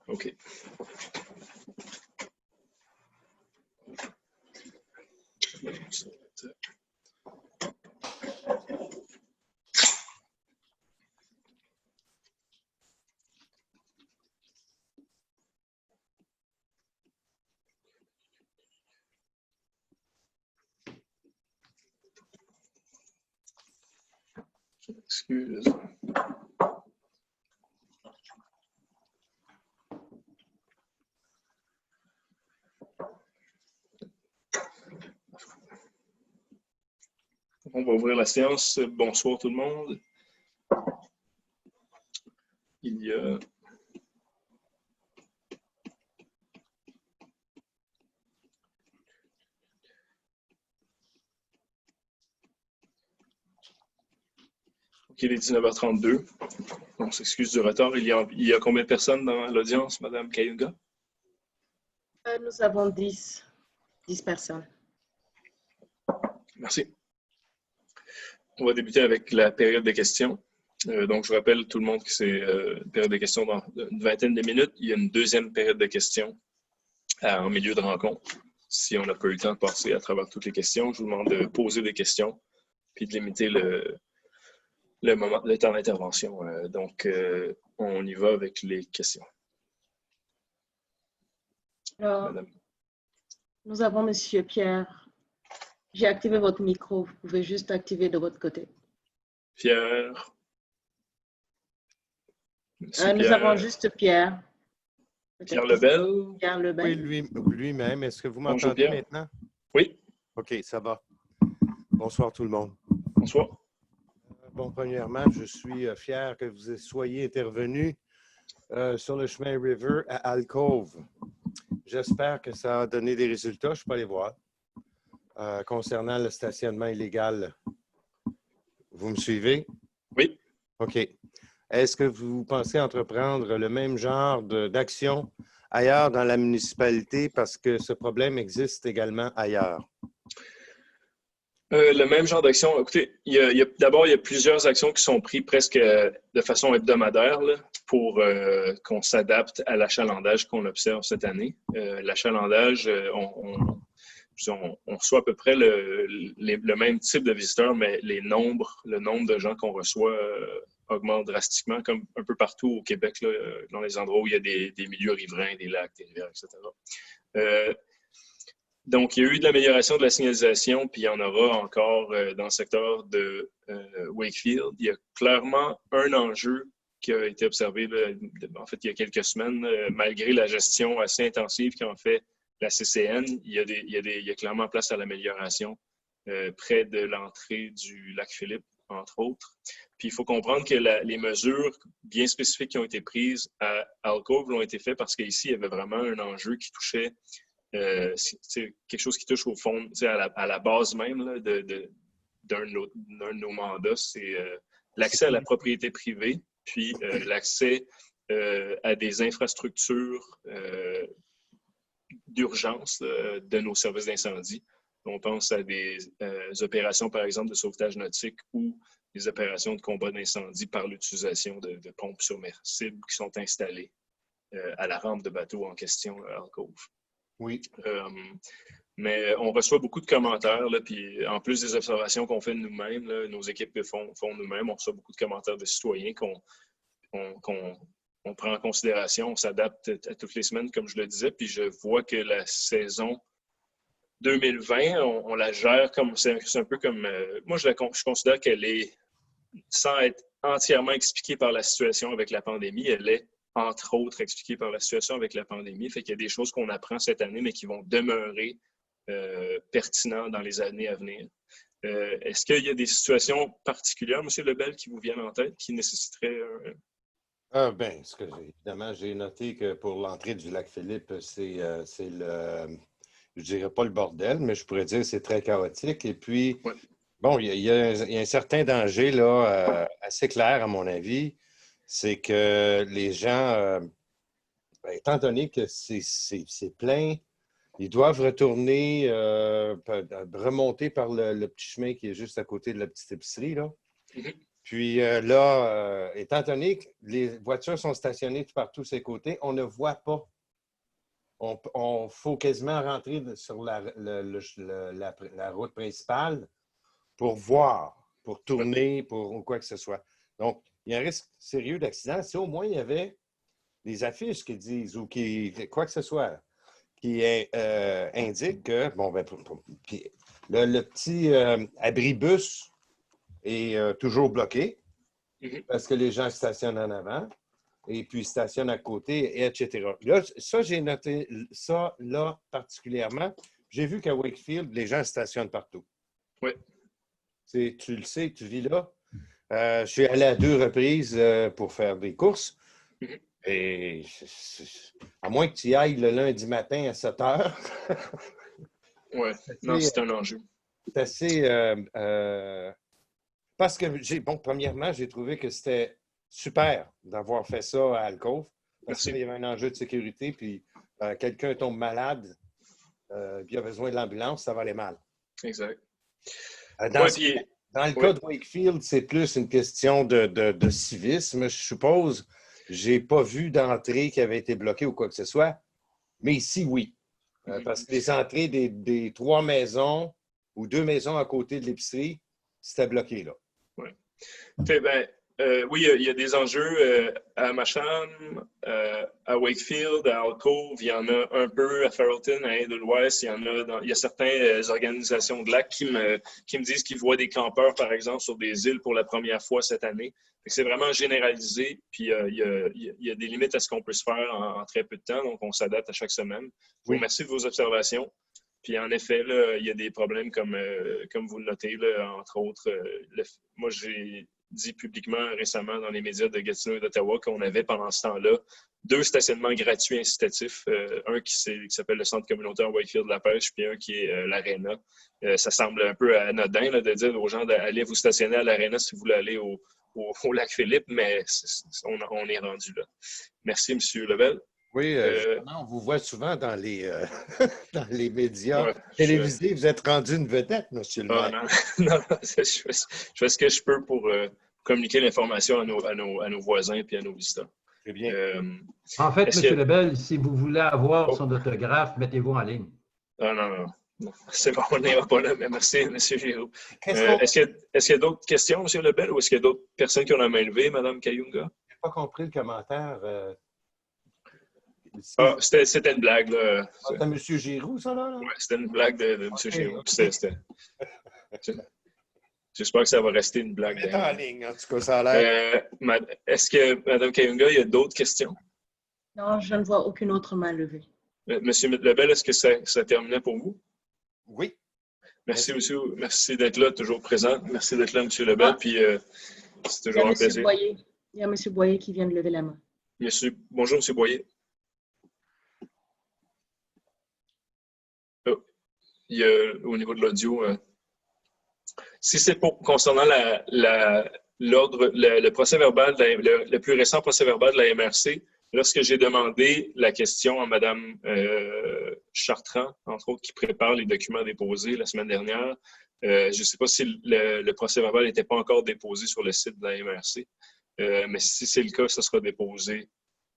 OK. Excuse. On va ouvrir la séance. Bonsoir tout le monde. Il y a OK, il est 19h32. On s'excuse du retard. Il y a combien de personnes dans l'audience, Mme Kayunga? Nous avons 10 personnes. Merci. On va débuter avec la période de questions. Donc, je rappelle tout le monde que c'est une période de questions dans une vingtaine de minutes. Il y a une deuxième période de questions en milieu de rencontre. Si on n'a pas eu le temps de passer à travers toutes les questions, je vous demande de poser des questions puis de limiter le temps d'intervention. Donc, on y va avec les questions. Alors, Madame. nous avons M. Pierre. J'ai activé votre micro. Vous pouvez juste activer de votre côté. Pierre. Nous avons juste Pierre. Pierre Lebel. Pierre Lebel. Oui, lui-même. Est-ce que vous Bonjour, m'entendez Pierre. maintenant? Oui. OK, ça va. Bonsoir tout le monde. Bonsoir. Bon, premièrement, je suis fier que vous soyez intervenu sur le chemin River à Alcove. J'espère que ça a donné des résultats. Je peux aller voir. Concernant le stationnement illégal. Vous me suivez? Oui. OK. Est-ce que vous pensez entreprendre le même genre d'action ailleurs dans la municipalité parce que ce problème existe également ailleurs? Le même genre d'action. Écoutez, d'abord, il y a plusieurs actions qui sont prises presque de façon hebdomadaire là, pour qu'on s'adapte à l'achalandage qu'on observe cette année. L'achalandage, on reçoit à peu près le même type de visiteurs, mais le nombre de gens qu'on reçoit augmente drastiquement, comme un peu partout au Québec, là, dans les endroits où il y a des milieux riverains, des lacs, des rivières, etc. Donc, il y a eu de l'amélioration de la signalisation, puis il y en aura encore dans le secteur de Wakefield. Il y a clairement un enjeu qui a été observé, là, en fait, il y a quelques semaines, malgré la gestion assez intensive qu'en fait la CCN, il y a clairement place à l'amélioration près de l'entrée du lac Philippe, entre autres. Puis il faut comprendre que les mesures bien spécifiques qui ont été prises à Alcove l'ont été faites parce qu'ici, il y avait vraiment un enjeu qui touchait quelque chose qui touche au fond, à la base même là, d'un de nos mandats, c'est l'accès à la propriété privée, puis l'accès à des infrastructures d'urgence de nos services d'incendie. On pense à des opérations, par exemple, de sauvetage nautique ou des opérations de combat d'incendie par l'utilisation de pompes submersibles qui sont installées à la rampe de bateau en question à Alcove. Oui. Mais on reçoit beaucoup de commentaires, là, puis en plus des observations qu'on fait nous-mêmes, là, nos équipes font nous-mêmes, on reçoit beaucoup de commentaires de citoyens qu'on prend en considération, on s'adapte à toutes les semaines, comme je le disais, puis je vois que la saison 2020, on la gère comme, c'est un peu comme, moi je considère qu'elle est, sans être entièrement expliquée par la situation avec la pandémie, elle est entre autres expliquée par la situation avec la pandémie. Fait qu'il y a des choses qu'on apprend cette année, mais qui vont demeurer pertinentes dans les années à venir. Est-ce qu'il y a des situations particulières, M. Lebel, qui vous viennent en tête, qui nécessiteraient Bien, évidemment, j'ai noté que pour l'entrée du lac Philippe, c'est le, je dirais pas le bordel, mais je pourrais dire que c'est très chaotique. Et puis, ouais. Bon, il y a un certain danger là, assez clair, à mon avis, c'est que les gens, étant donné que c'est plein, ils doivent retourner, remonter par le petit chemin qui est juste à côté de la petite épicerie, là. Mm-hmm. Puis là, étant donné que les voitures sont stationnées tout partout sur les côtés, on ne voit pas. On faut quasiment rentrer sur la route principale pour voir, pour tourner, pour quoi que ce soit. Donc, il y a un risque sérieux d'accident. Si au moins il y avait des affiches qui disent ou quoi que ce soit, qui indiquent que, bon, ben, puis le petit abribus est toujours bloqué parce que les gens stationnent en avant et puis stationnent à côté, etc. Là, ça, j'ai noté ça là particulièrement. J'ai vu qu'à Wakefield, les gens stationnent partout. Oui. Tu le sais, tu vis là. Je suis allé à 2 reprises pour faire des courses. Et à moins que tu y ailles le lundi matin à 7 heures. Oui, non, c'est un enjeu. C'est assez. Parce que, premièrement, j'ai trouvé que c'était super d'avoir fait ça à Alcove. Parce qu'il y avait un enjeu de sécurité, puis quelqu'un tombe malade, puis il a besoin de l'ambulance, ça va aller mal. Exact. Dans le cas de Wakefield, c'est plus une question de civisme, je suppose. Je n'ai pas vu d'entrée qui avait été bloquée ou quoi que ce soit. Mais ici, oui. Parce que les entrées des 3 maisons ou 2 maisons à côté de l'épicerie, c'était bloqué là. Oui. Oui, il y a des enjeux à Masham, à Wakefield, à Alcove, il y en a un peu à Farrellton, à Edelweiss, il y a certaines organisations de lac qui me disent qu'ils voient des campeurs, par exemple, sur des îles pour la première fois cette année. C'est vraiment généralisé, puis il y a des limites à ce qu'on peut se faire en très peu de temps, donc on s'adapte à chaque semaine. Je vous remercie de vos observations. Puis en effet, là, il y a des problèmes comme vous le notez, là, entre autres. Moi, j'ai dit publiquement récemment dans les médias de Gatineau et d'Ottawa qu'on avait pendant ce temps-là 2 stationnements gratuits incitatifs. Un qui s'appelle le Centre communautaire Wakefield de la pêche, puis un qui est l'Arena. Ça semble un peu anodin là, de dire aux gens d'aller vous stationner à l'Arena si vous voulez aller au lac Philippe, mais on est rendu là. Merci, M. Lebel. Oui, on vous voit souvent dans les, dans les médias télévisés. Vous êtes rendu une vedette, M. le maire. Non, je fais ce que je peux pour communiquer l'information à nos voisins et à nos visiteurs. Très bien. En fait, M. Lebel, si vous voulez avoir son autographe, mettez-vous en ligne. Non. C'est bon, on n'ira pas là, mais merci, M. Giroux. Est-ce qu'il y a d'autres questions, M. Lebel, ou est-ce qu'il y a d'autres personnes qui ont la main levée, Mme Kayunga? Je n'ai pas compris le commentaire. C'était une blague, là. C'est M. Giroux, ça, là? Oui, c'était une blague de M. Giroux. J'espère que ça va rester une blague. C'est en ligne, en tout cas, ça a l'air. Est-ce que, Mme Kayunga, il y a d'autres questions? Non, je ne vois aucune autre main levée. Monsieur Lebel, est-ce que ça terminait pour vous? Oui. Merci, monsieur. Merci d'être là, toujours présent. Merci d'être là, M. Lebel. Puis, c'est toujours un plaisir. Il y a M. Boyer qui vient de lever la main. Bonjour, M. Boyer. Il y a, au niveau de l'audio, si c'est concernant le procès verbal, le plus récent procès verbal de la MRC, lorsque j'ai demandé la question à Mme Chartrand, entre autres, qui prépare les documents déposés la semaine dernière, je ne sais pas si le procès verbal n'était pas encore déposé sur le site de la MRC, mais si c'est le cas, ça sera déposé.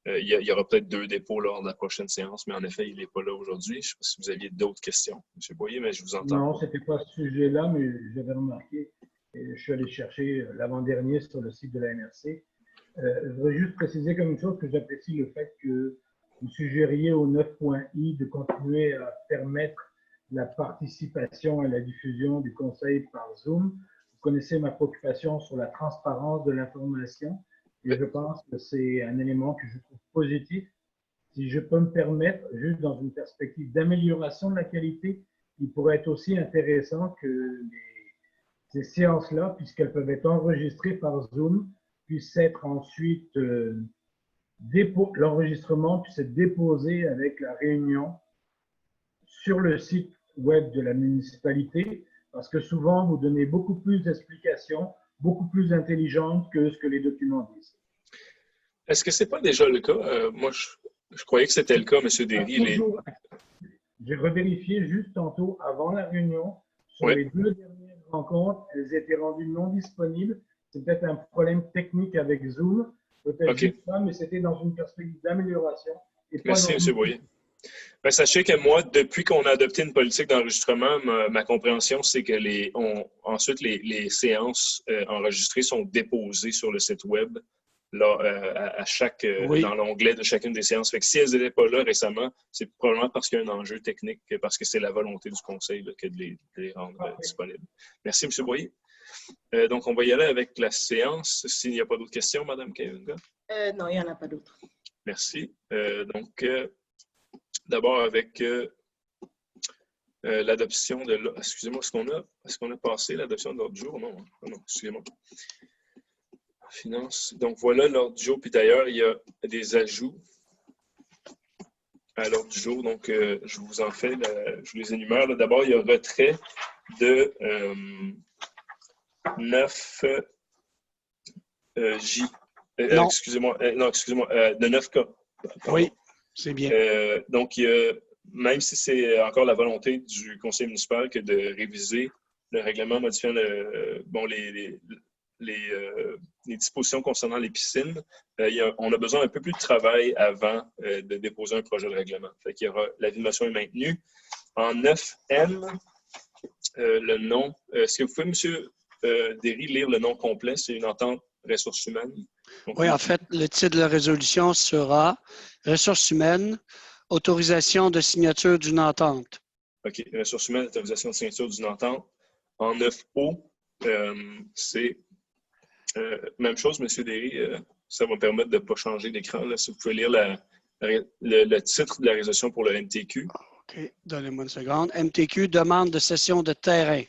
Il y aura peut-être 2 dépôts lors de la prochaine séance, mais en effet, il n'est pas là aujourd'hui. Je ne sais pas si vous aviez d'autres questions, M. Boyer, mais je vous entends. Non, ce n'était pas ce sujet-là, mais j'avais remarqué, et je suis allé chercher l'avant-dernier sur le site de la MRC. Je voudrais juste préciser comme une chose que j'apprécie le fait que vous suggériez au 9.i de continuer à permettre la participation et la diffusion du conseil par Zoom. Vous connaissez ma préoccupation sur la transparence de l'information. Et je pense que c'est un élément que je trouve positif. Si je peux me permettre, juste dans une perspective d'amélioration de la qualité, il pourrait être aussi intéressant que ces séances-là, puisqu'elles peuvent être enregistrées par Zoom, puissent être ensuite, l'enregistrement puisse être déposé avec la réunion sur le site web de la municipalité, parce que souvent, vous donnez beaucoup plus d'explications, beaucoup plus intelligentes que ce que les documents disent. Est-ce que ce n'est pas déjà le cas? Moi, je croyais que c'était le cas, M. Derry. J'ai revérifié juste tantôt, avant la réunion, sur les 2 dernières rencontres, elles étaient rendues non disponibles. C'est peut-être un problème technique avec Zoom. Peut-être juste ça, mais c'était dans une perspective d'amélioration. Merci, M. Boyer. Ben, sachez que moi, depuis qu'on a adopté une politique d'enregistrement, ma compréhension, c'est que ensuite, les séances enregistrées sont déposées sur le site Web là, dans l'onglet de chacune des séances. Fait que si elles n'étaient pas là récemment, c'est probablement parce qu'il y a un enjeu technique, parce que c'est la volonté du Conseil là, que de les rendre disponibles. Merci, M. Boyer. Donc, on va y aller avec la séance. S'il n'y a pas d'autres questions, Mme Kayenga? Non, il n'y en a pas d'autres. Merci. D'abord avec l'adoption de... Excusez-moi, est-ce qu'on a passé l'adoption de l'ordre du jour? Non, non, excusez-moi. Finance. Donc, voilà l'ordre du jour. Puis d'ailleurs, il y a des ajouts à l'ordre du jour. Donc, je vous en fais, je vous les énumère. D'abord, il y a retrait de 9 J. Excusez-moi, de 9 K. Oui, c'est bien. Donc, même si c'est encore la volonté du conseil municipal que de réviser le règlement modifiant les dispositions concernant les piscines, on a besoin d'un peu plus de travail avant de déposer un projet de règlement. Fait qu'il y aura, l'avis de motion est maintenu. En 9M, le nom, est-ce que vous pouvez, M. Derry, lire le nom complet? C'est une entente ressources humaines. Donc, oui, en fait, le titre de la résolution sera « Ressources humaines, autorisation de signature d'une entente ». OK. Ressources humaines, autorisation de signature d'une entente. En 9O, c'est même chose, M. Derry. Ça va me permettre de ne pas changer d'écran. Si vous pouvez lire le titre de la résolution pour le MTQ. OK. Donnez-moi une seconde. MTQ, demande de cession de terrain.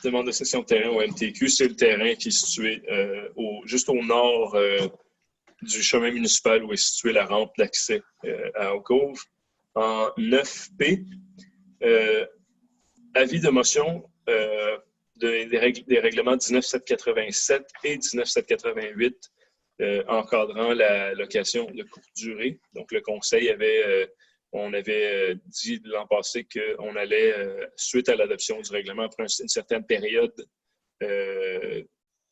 Demande de cession de terrain au MTQ. C'est le terrain qui est situé juste au nord du chemin municipal où est située la rampe d'accès à Alcove. En 9P, avis de motion des règlements 19787 et 19788 encadrant la location de courte durée. Donc, le Conseil on avait dit l'an passé qu'on allait, suite à l'adoption du règlement, après une certaine période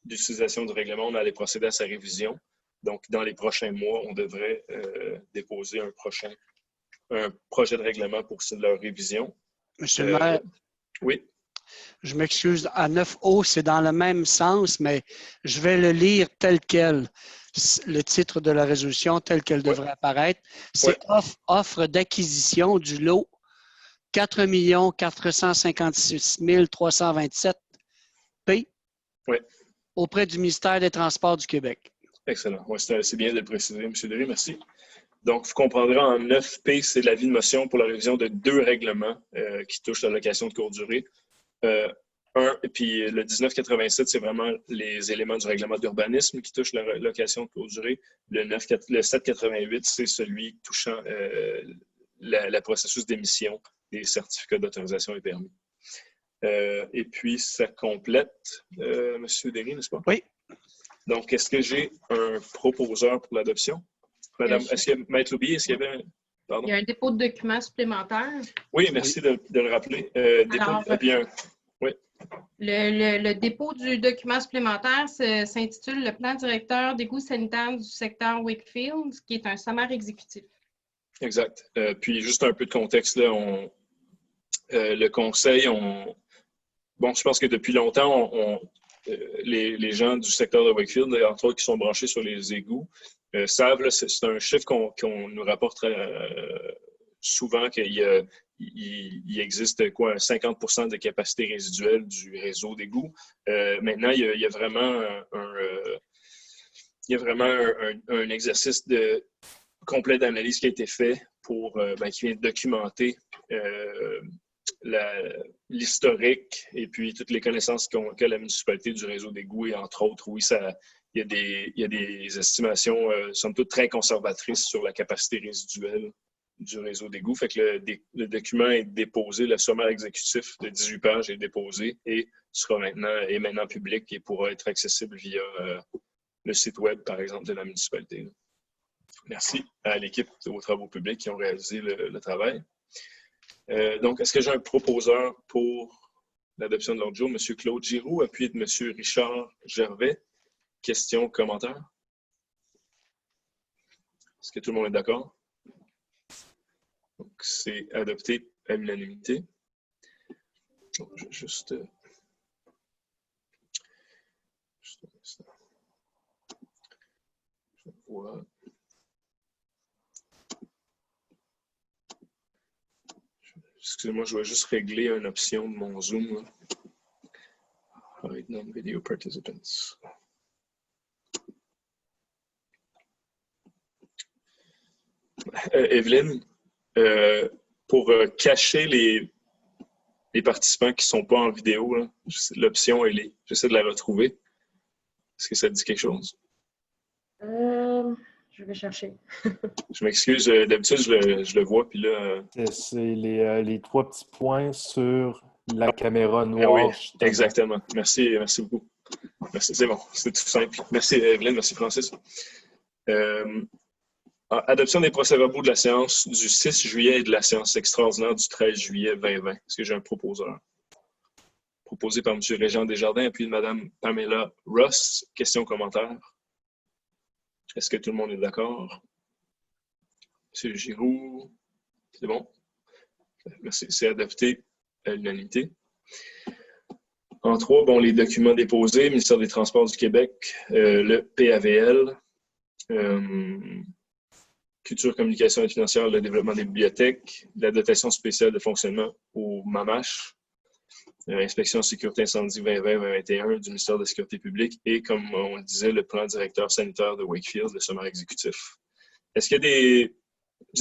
d'utilisation du règlement, on allait procéder à sa révision. Donc, dans les prochains mois, on devrait déposer un projet de règlement pour leur révision. Monsieur le maire, oui. Je m'excuse, à 9O, c'est dans le même sens, mais je vais le lire tel quel. Le titre de la résolution tel qu'elle devrait apparaître. C'est offre d'acquisition du lot 4 456 327 P auprès du ministère des Transports du Québec. Excellent. Ouais, c'est bien de le préciser, M. Derry. Merci. Donc, vous comprendrez, en 9P, c'est l'avis de motion pour la révision de 2 règlements qui touchent la location de courte durée. Puis le 1987, c'est vraiment les éléments du règlement d'urbanisme qui touchent la location de courte durée. Le 788, c'est celui touchant le processus d'émission des certificats d'autorisation et permis. Et puis, ça complète, M. Derry, n'est-ce pas? Oui. Donc, est-ce que j'ai un proposeur pour l'adoption? Madame, Maître Loubier, est-ce qu'il y avait Il y a un dépôt de documents supplémentaires. Oui, merci de le rappeler. Le dépôt du document supplémentaire s'intitule « Le plan directeur d'égouts sanitaires du secteur Wakefield », qui est un sommaire exécutif. Exact. Puis, juste un peu de contexte, là, le Conseil, je pense que depuis longtemps, les gens du secteur de Wakefield, entre autres qui sont branchés sur les égouts, savent, c'est un chiffre qu'on nous rapporte souvent qu'il existe 50 % de capacité résiduelle du réseau d'égouts. Maintenant, il y a vraiment un exercice complet d'analyse qui a été fait qui vient documenter l'historique et puis toutes les connaissances que la municipalité du réseau d'égouts et entre autres, oui, il y a des estimations, somme toute, très conservatrices sur la capacité résiduelle du réseau d'égouts. Fait que le document est déposé, le sommaire exécutif de 18 pages est déposé et est maintenant public et pourra être accessible via le site web, par exemple, de la municipalité. Merci à l'équipe aux travaux publics qui ont réalisé le travail. Donc, est-ce que j'ai un proposeur pour l'adoption de l'ordre du jour? M. Claude Giroux, appuyé de M. Richard Gervais. questions, commentaires? Est-ce que tout le monde est d'accord? Donc, c'est adopté à l'unanimité. Je vais juste un instant. Je vois. Excusez-moi, je vais juste régler une option de mon Zoom. Hide non-video participants. Evelyne, pour cacher les participants qui ne sont pas en vidéo, l'option, j'essaie de la retrouver. Est-ce que ça te dit quelque chose? Je vais chercher. Je m'excuse, d'habitude, je le vois, puis là... C'est les 3 petits points sur la caméra noire. Oui, exactement. Merci beaucoup. Merci, c'est bon, c'est tout simple. Merci Evelyne, merci Francis. Adoption des procès-verbaux de la séance du 6 juillet et de la séance extraordinaire du 13 juillet 2020. Est-ce que j'ai un proposeur? Proposé par M. Régent Desjardins, puis de Mme Pamela Ross. Questions, commentaires? Est-ce que tout le monde est d'accord? M. Giroux, c'est bon? Merci, c'est adopté à l'unanimité. En 3, bon, les documents déposés, Ministère des Transports du Québec, le PAVL, Culture, communication et financière, le développement des bibliothèques, la dotation spéciale de fonctionnement au MAMACH, Inspection sécurité incendie 2020-2021 du ministère de la Sécurité publique et, comme on le disait, le plan directeur sanitaire de Wakefield, le sommaire exécutif. Est-ce qu'il y a des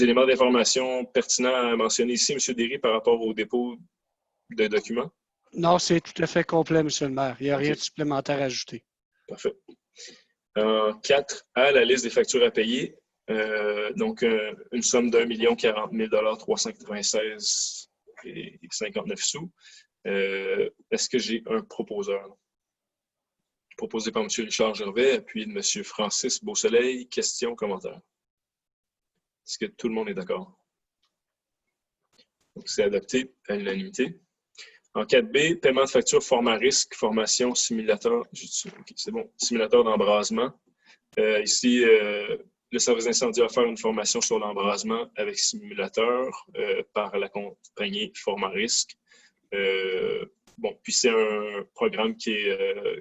éléments d'information pertinents à mentionner ici, M. Derry, par rapport au dépôt de documents? Non, c'est tout à fait complet, M. le maire. Il n'y a rien de supplémentaire à ajouter. Parfait. 4, à la liste des factures à payer. Donc, une somme d'1 040 396,59 sous. Est-ce que j'ai un proposeur? Proposé par M. Richard Gervais, appuyé de M. Francis Beausoleil. Questions, commentaires? Est-ce que tout le monde est d'accord? Donc, c'est adopté à l'unanimité. En 4B, paiement de facture format risque, formation simulateur. Okay, c'est bon, simulateur d'embrasement. Ici, le service d'incendie va faire une formation sur l'embrasement avec simulateur par la compagnie Format Risque. Bon, puis c'est un programme qui est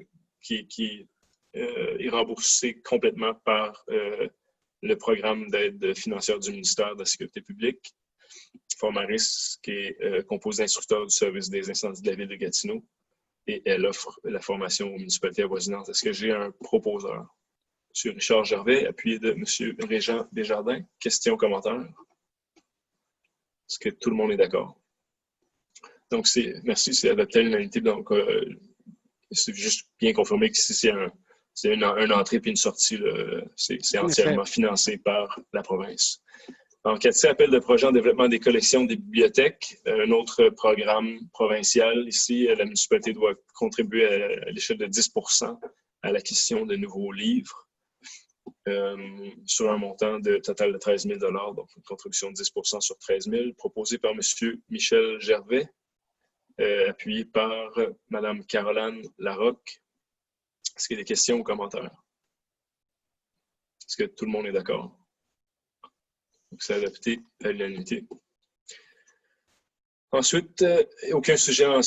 remboursé complètement par le programme d'aide financière du ministère de la Sécurité publique. Format Risque qui est composé d'instructeurs du service des incendies de la ville de Gatineau et elle offre la formation aux municipalités avoisinantes. Est-ce que j'ai un proposeur? M. Richard Gervais, appuyé de M. Régent Desjardins. Questions, commentaires? Est-ce que tout le monde est d'accord? Donc, merci, c'est adopté à l'unanimité. Donc, c'est juste bien confirmé que si c'est une entrée puis une sortie, c'est entièrement financé par la province. En 4C, appel de projet en développement des collections des bibliothèques, un autre programme provincial. Ici, la municipalité doit contribuer à l'échelle de 10 % à l'acquisition de nouveaux livres. Sur un montant total de 13 000 $, donc une contribution de 10 % sur 13 000 proposée par M. Michel Gervais, appuyé par Mme Caroline Larocque. Est-ce qu'il y a des questions ou commentaires? Est-ce que tout le monde est d'accord? Donc, c'est adopté à l'unanimité. Ensuite, aucun sujet en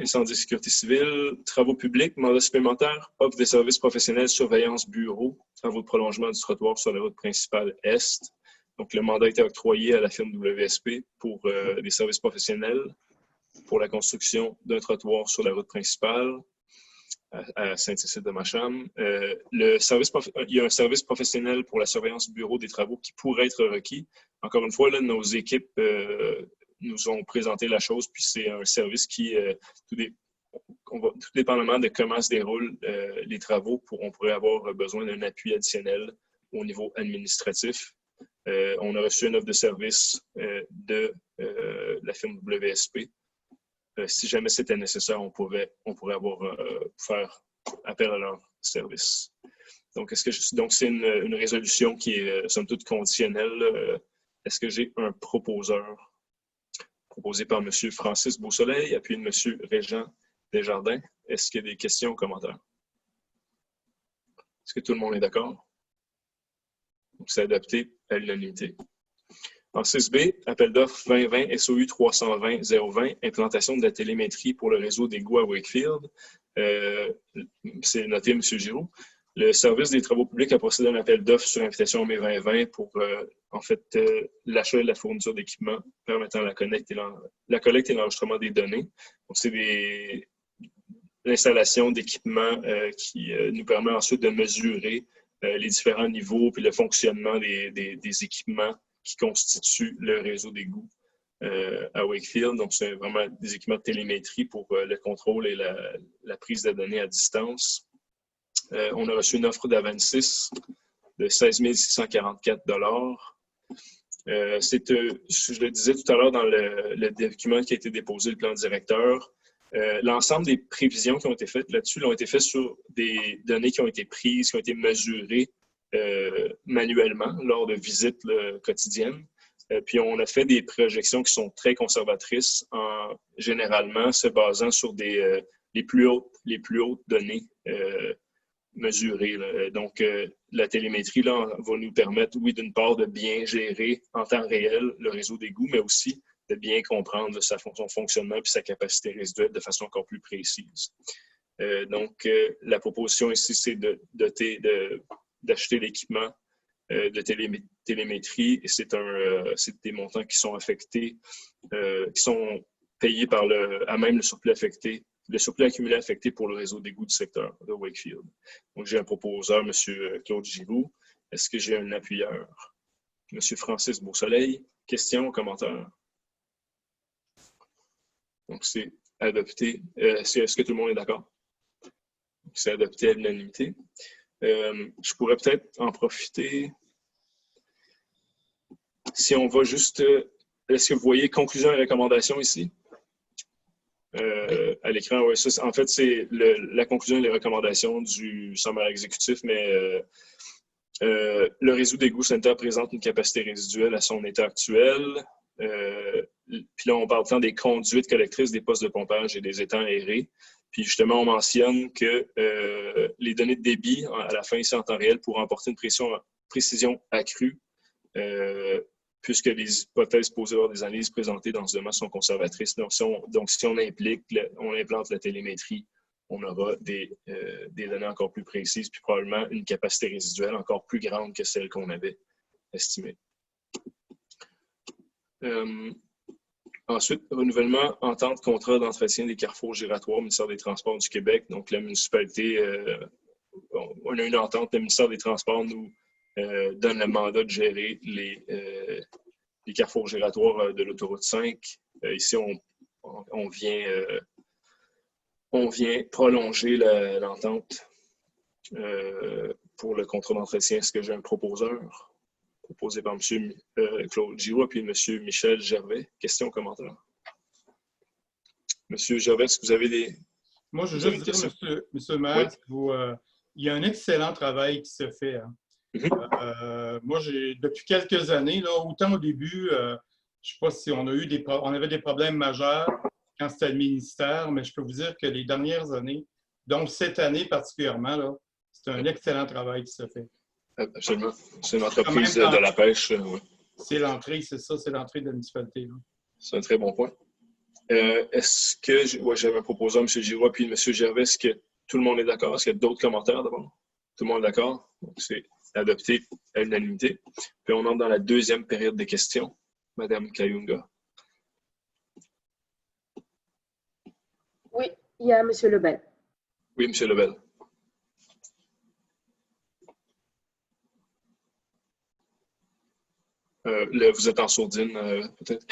incendie sécurité civile, travaux publics, mandat supplémentaire, offre des services professionnels, surveillance bureau, travaux de prolongement du trottoir sur la route principale Est. Donc, le mandat a été octroyé à la firme WSP pour des services professionnels pour la construction d'un trottoir sur la route principale à Saint-Cécile-de-Macham. Il y a un service professionnel pour la surveillance bureau des travaux qui pourrait être requis. Encore une fois, là, nos équipes nous ont présenté la chose, puis c'est un service qui, tout dépendamment de comment se déroulent les travaux, on pourrait avoir besoin d'un appui additionnel au niveau administratif. On a reçu une offre de service de la firme WSP. Si jamais c'était nécessaire, on pourrait faire appel à leur service. Donc, c'est une résolution qui est somme toute conditionnelle. Est-ce que j'ai un proposeur? Proposé par M. Francis Beausoleil, appuyé de M. Régent Desjardins. Est-ce qu'il y a des questions ou commentaires? Est-ce que tout le monde est d'accord? Donc, c'est adopté à l'unanimité. En 6B, appel d'offres 2020 SOU 320-020, implantation de la télémétrie pour le réseau d'égouts à Wakefield. C'est noté, M. Giroux. Le service des travaux publics a procédé à un appel d'offres sur invitation en mai 2020 pour, l'achat et la fourniture d'équipements permettant la collecte et l'enregistrement des données. Donc, c'est l'installation d'équipements qui nous permet ensuite de mesurer les différents niveaux puis le fonctionnement des équipements qui constituent le réseau d'égouts à Wakefield. Donc, c'est vraiment des équipements de télémétrie pour le contrôle et la prise de données à distance. On a reçu une offre d'Avansis de 16 644 je le disais tout à l'heure dans le document qui a été déposé, le plan directeur, l'ensemble des prévisions qui ont été faites là-dessus ont été faites sur des données qui ont été prises, qui ont été mesurées manuellement lors de visites quotidiennes. Puis on a fait des projections qui sont très conservatrices, généralement se basant sur les plus hautes données mesurées. Donc, la télémétrie là, va nous permettre, oui, d'une part, de bien gérer en temps réel le réseau d'égouts, mais aussi de bien comprendre son fonctionnement et sa capacité résiduelle de façon encore plus précise. Donc, la proposition ici, c'est d'acheter l'équipement de télémétrie et c'est des montants qui sont affectés, qui sont payés à même le surplus affecté, le surplus accumulé affecté pour le réseau d'égouts du secteur de Wakefield. Donc, j'ai un proposeur, M. Claude Giroux. Est-ce que j'ai un appuyeur? M. Francis Beausoleil. Questions, commentaires? Donc, c'est adopté. Est-ce que tout le monde est d'accord? C'est adopté à l'unanimité. Je pourrais peut-être en profiter. Si on va juste... Est-ce que vous voyez conclusion et recommandation ici? À l'écran, ouais, en fait, c'est la conclusion et les recommandations du sommaire exécutif, mais le réseau d'égouts sanitaires présente une capacité résiduelle à son état actuel. Puis là, on parle tant des conduites collectrices des postes de pompage et des étangs aérés. Puis justement, on mentionne que les données de débit à la fin ici en temps réel pourront apporter une précision accrue puisque les hypothèses posées lors des analyses présentées dans ce domaine sont conservatrices. Donc, si on implante la télémétrie, on aura des données encore plus précises, puis probablement une capacité résiduelle encore plus grande que celle qu'on avait estimée. Ensuite, renouvellement, entente, contrat d'entretien des carrefours giratoires, ministère des Transports du Québec. Donc, la municipalité, on a une entente, le ministère des Transports nous donne le mandat de gérer les carrefours giratoires de l'autoroute 5. Ici, on vient prolonger l'entente pour le contrat d'entretien. Est-ce que j'ai un proposeur? Proposé par M. Claude Giroux et M. Michel Gervais. Questions, commentaires? M. Gervais, est-ce que vous avez des... Moi, je veux juste dire, M. le maire, il y a un excellent travail qui se fait. Hein. Moi, depuis quelques années, là, autant au début, je ne sais pas si on avait des problèmes majeurs quand c'était le ministère, mais je peux vous dire que les dernières années, donc cette année particulièrement, c'est un excellent travail qui se fait. Absolument. C'est une entreprise de la pêche. Ouais. C'est l'entrée, c'est ça, c'est l'entrée de la municipalité. C'est un très bon point. Est-ce que j'avais un proposeur, M. Giroux, puis M. Gervais, est-ce que tout le monde est d'accord? Est-ce qu'il y a d'autres commentaires d'abord? Tout le monde est d'accord? Donc, c'est adopté à l'unanimité. Puis on entre dans la deuxième période des questions. Madame Kayunga. Oui, il y a M. Lebel. Oui, M. Lebel. Vous êtes en sourdine, peut-être?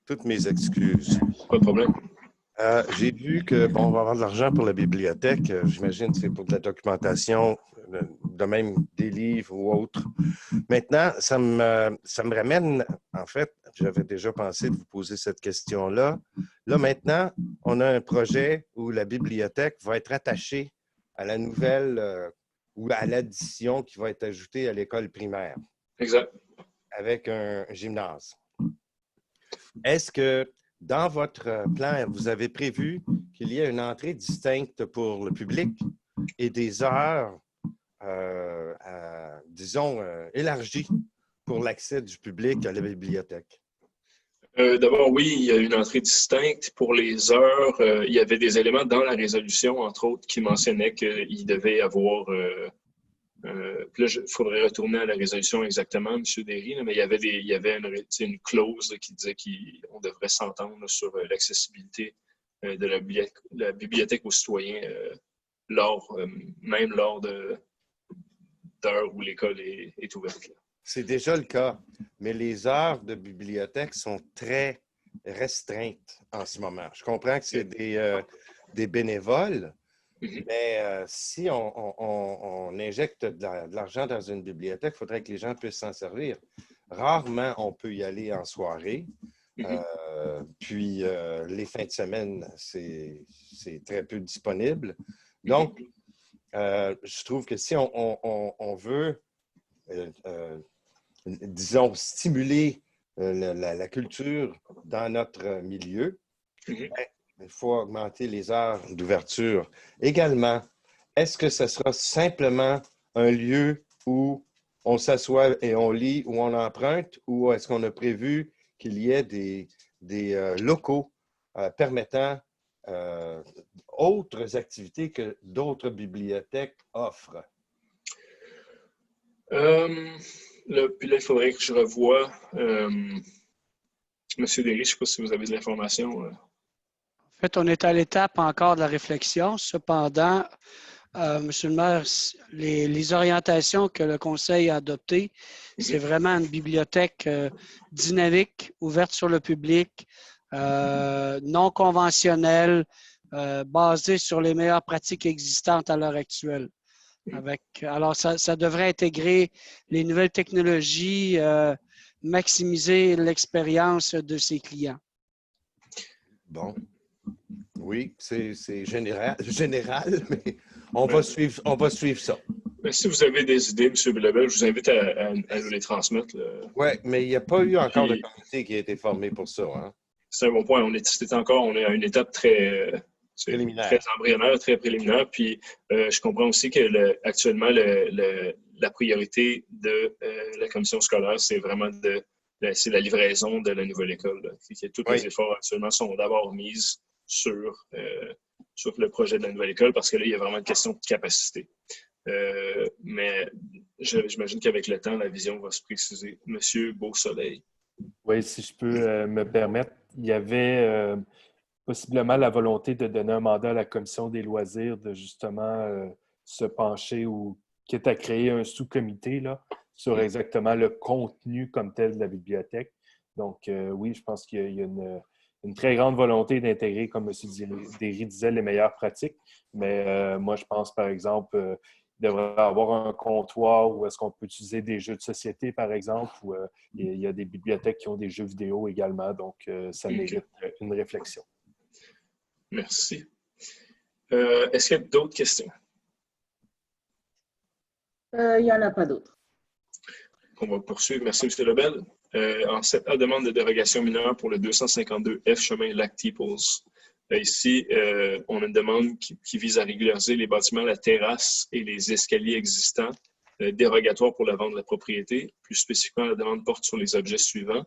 Toutes mes excuses. Pas de problème. J'ai vu que, bon, on va avoir de l'argent pour la bibliothèque. J'imagine que c'est pour de la documentation, de même des livres ou autres. Maintenant, ça me ramène, en fait, j'avais déjà pensé de vous poser cette question-là. Là, maintenant, on a un projet où la bibliothèque va être attachée à la nouvelle ou à l'addition qui va être ajoutée à l'école primaire. Exact. Avec un gymnase. Est-ce que dans votre plan, vous avez prévu qu'il y ait une entrée distincte pour le public et des heures, disons, élargies pour l'accès du public à la bibliothèque? D'abord, oui, il y a une entrée distincte. Pour les heures, il y avait des éléments dans la résolution, entre autres, qui mentionnaient qu'il devait y avoir... puis là, il faudrait retourner à la résolution exactement, M. Derry, là, mais il y avait une clause là, qui disait qu'on devrait s'entendre sur l'accessibilité de la bibliothèque aux citoyens même lors d'heures où l'école est ouverte. Là. C'est déjà le cas, mais les heures de bibliothèque sont très restreintes en ce moment. Je comprends que c'est des bénévoles, mais si on injecte de l'argent dans une bibliothèque, il faudrait que les gens puissent s'en servir. Rarement, on peut y aller en soirée. Puis, les fins de semaine, c'est très peu disponible. Donc, je trouve que si on veut, disons, stimuler la culture dans notre milieu, il faut augmenter les heures d'ouverture. Également, est-ce que ce sera simplement un lieu où on s'assoit et on lit, où on emprunte, ou est-ce qu'on a prévu qu'il y ait des locaux permettant autres activités que d'autres bibliothèques offrent? Puis là, il faudrait que je revoie Monsieur Derry, je ne sais pas si vous avez de l'information. En fait, on est à l'étape encore de la réflexion. Cependant, Monsieur le maire, les orientations que le Conseil a adoptées, c'est vraiment une bibliothèque dynamique, ouverte sur le public, non conventionnelle, basée sur les meilleures pratiques existantes à l'heure actuelle. Alors, ça devrait intégrer les nouvelles technologies, maximiser l'expérience de ses clients. Bon. Oui, c'est général, mais on va suivre ça. Mais si vous avez des idées, M. Lebel, je vous invite à nous les transmettre. Oui, mais il n'y a pas eu encore de comité qui a été formé pour ça. Hein? C'est un bon point. On est à une étape très embryonnaire, très préliminaire. Puis je comprends aussi que actuellement, la priorité de la commission scolaire, c'est vraiment c'est la livraison de la nouvelle école. Tous les efforts actuellement sont d'abord mis sur le projet de la nouvelle école parce que là, il y a vraiment une question de capacité. Mais j'imagine qu'avec le temps, la vision va se préciser. Monsieur Beausoleil. Oui, si je peux me permettre, il y avait possiblement la volonté de donner un mandat à la commission des loisirs de justement se pencher ou quitte à créer un sous-comité là, sur exactement le contenu comme tel de la bibliothèque. Donc, oui, je pense qu'il y a une très grande volonté d'intégrer, comme M. Derry disait, les meilleures pratiques. Mais moi, je pense, par exemple, il devrait y avoir un comptoir où est-ce qu'on peut utiliser des jeux de société, par exemple, ou il y a des bibliothèques qui ont des jeux vidéo également. Donc, ça mérite une réflexion. Merci. Est-ce qu'il y a d'autres questions? Il n'y en a pas d'autres. On va poursuivre. Merci, M. Lebel. En 7A, demande de dérogation mineure pour le 252F chemin Lac-Peoples. Ici, on a une demande qui vise à régulariser les bâtiments, la terrasse et les escaliers existants, dérogatoires pour la vente de la propriété. Plus spécifiquement, la demande porte sur les objets suivants.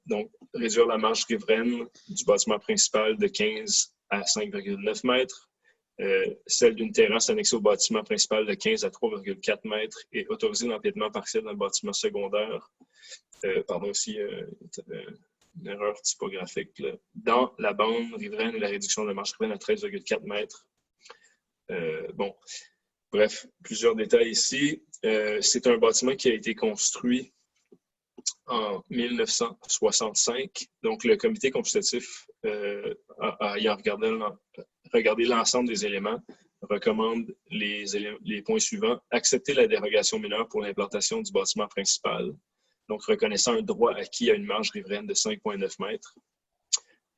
Donc, réduire la marge riveraine du bâtiment principal de 15 à 5,9 mètres, celle d'une terrasse annexée au bâtiment principal de 15 à 3,4 mètres et autoriser l'empiètement partiel dans le bâtiment secondaire. Pardon, aussi, une erreur typographique. Là. Dans la bande riveraine et la réduction de la marge riveraine à 13,4 mètres. Bon, bref, plusieurs détails ici. C'est un bâtiment qui a été construit en 1965. Donc, le comité consultatif, ayant regardé l'ensemble des éléments, recommande les points suivants. Accepter la dérogation mineure pour l'implantation du bâtiment principal. Donc, reconnaissant un droit acquis à une marge riveraine de 5,9 mètres.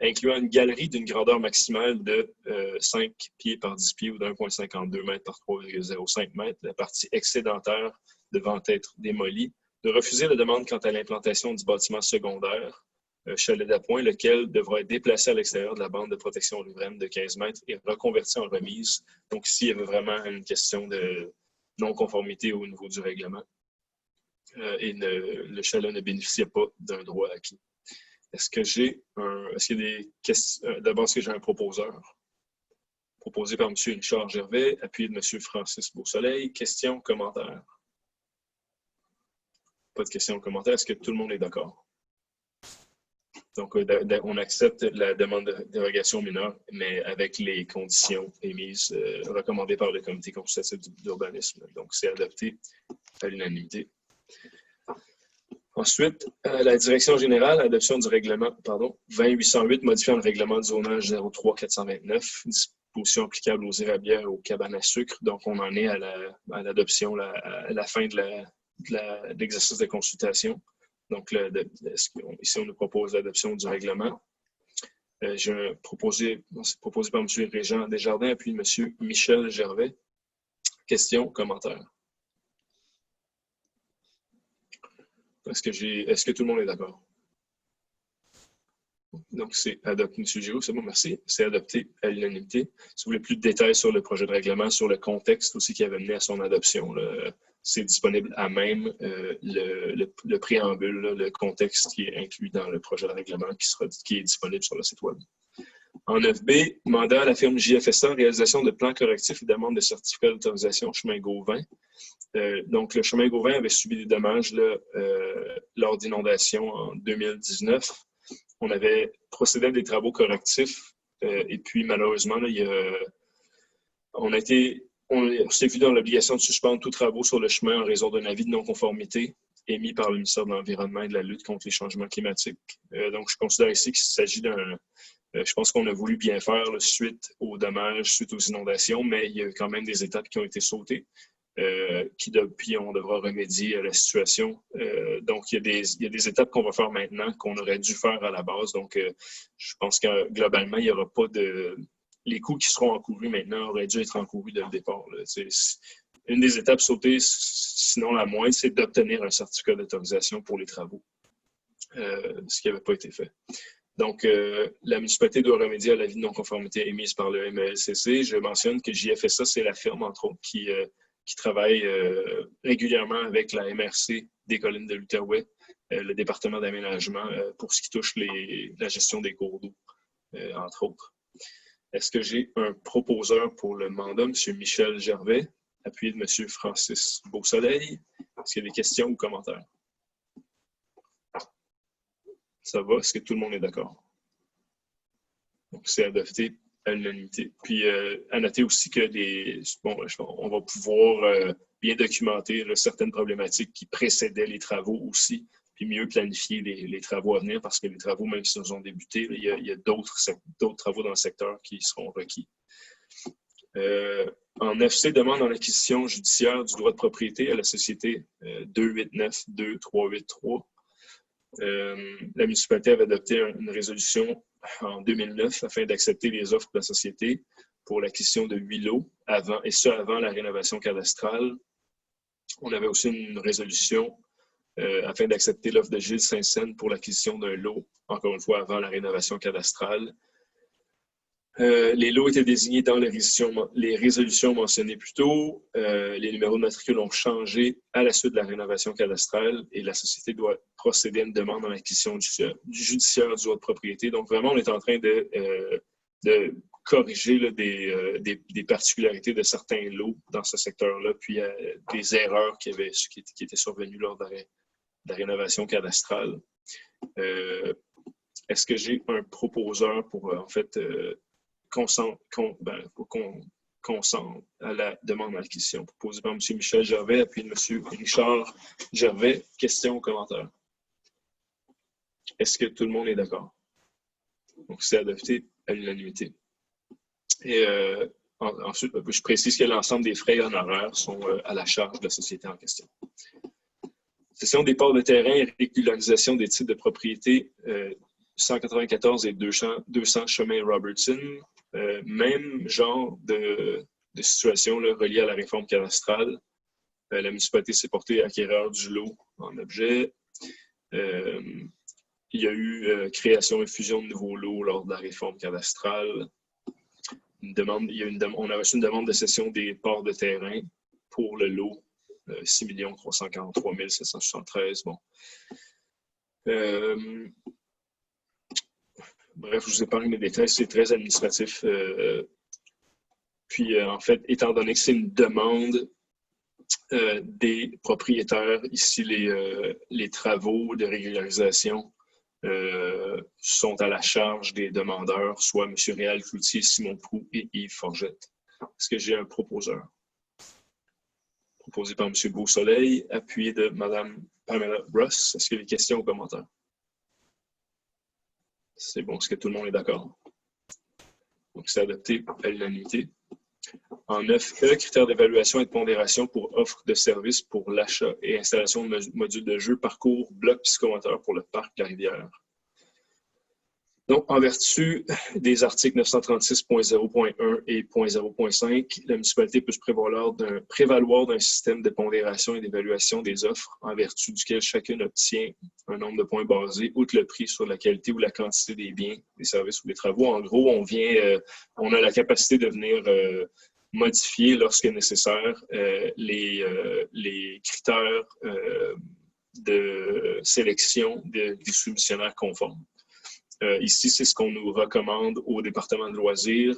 Incluant une galerie d'une grandeur maximale de 5 pieds par 10 pieds ou de 1,52 mètres par 3,05 mètres. La partie excédentaire devant être démolie. De refuser la demande quant à l'implantation du bâtiment secondaire chalet d'appoint, lequel devra être déplacé à l'extérieur de la bande de protection riveraine de 15 mètres et reconverti en remise. Donc, ici, il y avait vraiment une question de non-conformité au niveau du règlement. Et le chalet ne bénéficiait pas d'un droit acquis. Est-ce qu'il y a des questions? D'abord, est-ce que j'ai un proposeur? Proposé par M. Richard Gervais, appuyé de M. Francis Beausoleil. Questions, commentaires? Pas de questions ou commentaires. Est-ce que tout le monde est d'accord? Donc, on accepte la demande de dérogation mineure, mais avec les conditions émises, recommandées par le comité consultatif d'urbanisme. Donc, c'est adopté à l'unanimité. Ensuite, la direction générale, adoption du règlement, 20808, modifiant le règlement de zonage 03429, disposition applicable aux érablières et aux cabanes à sucre. Donc, on en est à l'adoption, à la fin de l'exercice de consultation. Donc, ici, on nous propose l'adoption du règlement. C'est proposé par M. Régent Desjardins, puis M. Michel Gervais. Questions, commentaires? Est-ce que tout le monde est d'accord? Donc, c'est adopté, M. Giroux, c'est bon, merci. C'est adopté à l'unanimité. Si vous voulez plus de détails sur le projet de règlement, sur le contexte aussi qui avait mené à son adoption, c'est disponible à même le préambule, le contexte qui est inclus dans le projet de règlement qui est disponible sur le site web. En 9B, mandat à la firme JFSA, réalisation de plans correctifs et demande de certificat d'autorisation chemin Gauvin. Donc, le chemin Gauvin avait subi des dommages lors d'inondations en 2019. On avait procédé à des travaux correctifs et puis, malheureusement, on s'est vu dans l'obligation de suspendre tous travaux sur le chemin en raison d'un avis de non-conformité émis par le ministère de l'Environnement et de la lutte contre les changements climatiques. Donc, je considère ici qu'il s'agit je pense qu'on a voulu bien faire suite aux dommages, suite aux inondations, mais il y a quand même des étapes qui ont été sautées. Puis on devra remédier à la situation. Donc, il y a des étapes qu'on va faire maintenant qu'on aurait dû faire à la base. Donc, je pense que globalement, il n'y aura pas de... Les coûts qui seront encourus maintenant auraient dû être encourus dès le départ. Une des étapes sautées, sinon la moindre, c'est d'obtenir un certificat d'autorisation pour les travaux, ce qui n'avait pas été fait. Donc, la municipalité doit remédier à l'avis de non-conformité émise par le MELCC. Je mentionne que JFSA, c'est la firme, entre autres, qui travaille régulièrement avec la MRC des collines de l'Outaouais, le département d'aménagement, pour ce qui touche la gestion des cours d'eau, entre autres. Est-ce que j'ai un proposeur pour le mandat, M. Michel Gervais, appuyé de M. Francis Beausoleil? Est-ce qu'il y a des questions ou commentaires? Ça va? Est-ce que tout le monde est d'accord? Donc, c'est adopté à l'unanimité. Puis, à noter aussi que on va pouvoir bien documenter certaines problématiques qui précédaient les travaux aussi, puis mieux planifier les travaux à venir parce que les travaux, même s'ils ont débuté, il y a d'autres travaux dans le secteur qui seront requis. En FC, demande en acquisition judiciaire du droit de propriété à la société 289-2383. La municipalité avait adopté une résolution en 2009 afin d'accepter les offres de la société pour l'acquisition de 8 lots, avant la rénovation cadastrale. On avait aussi une résolution afin d'accepter l'offre de Gilles Saint-Saëns pour l'acquisition d'un lot, encore une fois, avant la rénovation cadastrale. Les lots étaient désignés dans les résolutions mentionnées plus tôt. Les numéros de matricule ont changé à la suite de la rénovation cadastrale et la société doit procéder à une demande en acquisition judiciaire du droit de propriété. Donc, vraiment, on est en train de corriger des particularités de certains lots dans ce secteur-là, puis des erreurs qui étaient survenues lors de la rénovation cadastrale. Est-ce que j'ai un proposeur pour, consent à la demande d'acquisition proposée par M. Michel Gervais, puis M. Richard Gervais? Questions ou commentaires? Est-ce que tout le monde est d'accord? Donc, c'est adopté à l'unanimité. Et ensuite, je précise que l'ensemble des frais et honoraires sont à la charge de la société en question. Session des parts de terrain et régularisation des titres de propriété 194 et 200 chemin Robertson. Même genre de situation reliée à la réforme cadastrale. La municipalité s'est portée acquéreur du lot en objet. il y a eu création et fusion de nouveaux lots lors de la réforme cadastrale. On a reçu une demande de cession des parts de terrain pour le lot 6 343 773. Bon. Bref, je vous épargne les détails, c'est très administratif. Puis, en fait, étant donné que c'est une demande des propriétaires, ici, les travaux de régularisation sont à la charge des demandeurs, soit M. Réal Cloutier, Simon Proulx et Yves Forgette. Est-ce que j'ai un proposeur? Proposé par M. Beausoleil, appuyé de Mme Pamela Russ. Est-ce qu'il y a des questions ou commentaires? C'est bon, est-ce que tout le monde est d'accord? Donc, c'est adopté à l'unanimité. En 9E, critères d'évaluation et de pondération pour offre de services pour l'achat et installation de modules de jeu, parcours, bloc psychomoteur pour le parc La Rivière. Donc, en vertu des articles 936.0.1 et .0.5, la municipalité peut se prévaloir d'un système de pondération et d'évaluation des offres en vertu duquel chacune obtient un nombre de points basés, outre le prix sur la qualité ou la quantité des biens, des services ou des travaux. En gros, on a la capacité de venir modifier, lorsque nécessaire, les critères de sélection des soumissionnaires conformes. Ici, c'est ce qu'on nous recommande au département de loisirs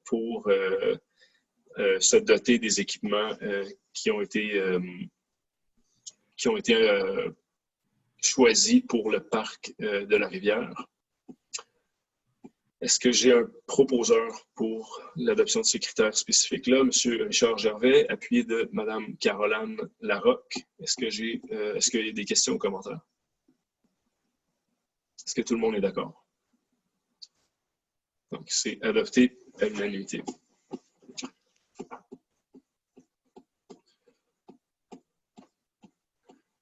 pour se doter des équipements qui ont été choisis pour le parc de la Rivière. Est-ce que j'ai un proposeur pour l'adoption de ces critères spécifiques-là? M. Richard Gervais, appuyé de Mme Caroline Larocque. Est-ce qu'il y a des questions ou commentaires? Est-ce que tout le monde est d'accord? Donc, c'est adopté à l'unanimité.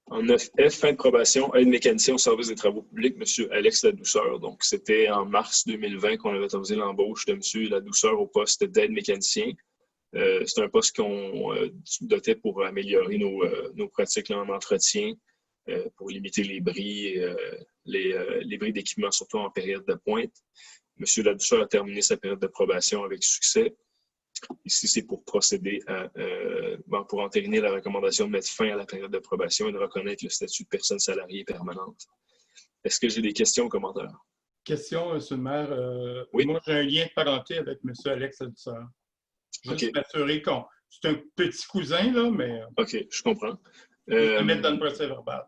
En 9F, fin de probation, aide mécanicien au service des travaux publics, M. Alex Ladouceur. Donc, c'était en mars 2020 qu'on avait autorisé l'embauche de M. Ladouceur au poste d'aide mécanicien. C'est un poste qu'on dotait pour améliorer nos pratiques en entretien, pour limiter les bris, les bris d'équipement, surtout en période de pointe. M. Ladouceur a terminé sa période de probation avec succès. Ici, c'est pour procéder pour entériner la recommandation de mettre fin à la période de probation et de reconnaître le statut de personne salariée permanente. Est-ce que j'ai des questions ou commentaires? Question, M. le maire. Oui. Moi, j'ai un lien de parenté avec M. Alex Ladouceur. Juste m'assurer qu'on... C'est un petit cousin, là, mais... OK, je comprends. Je mettre dans le procès verbal.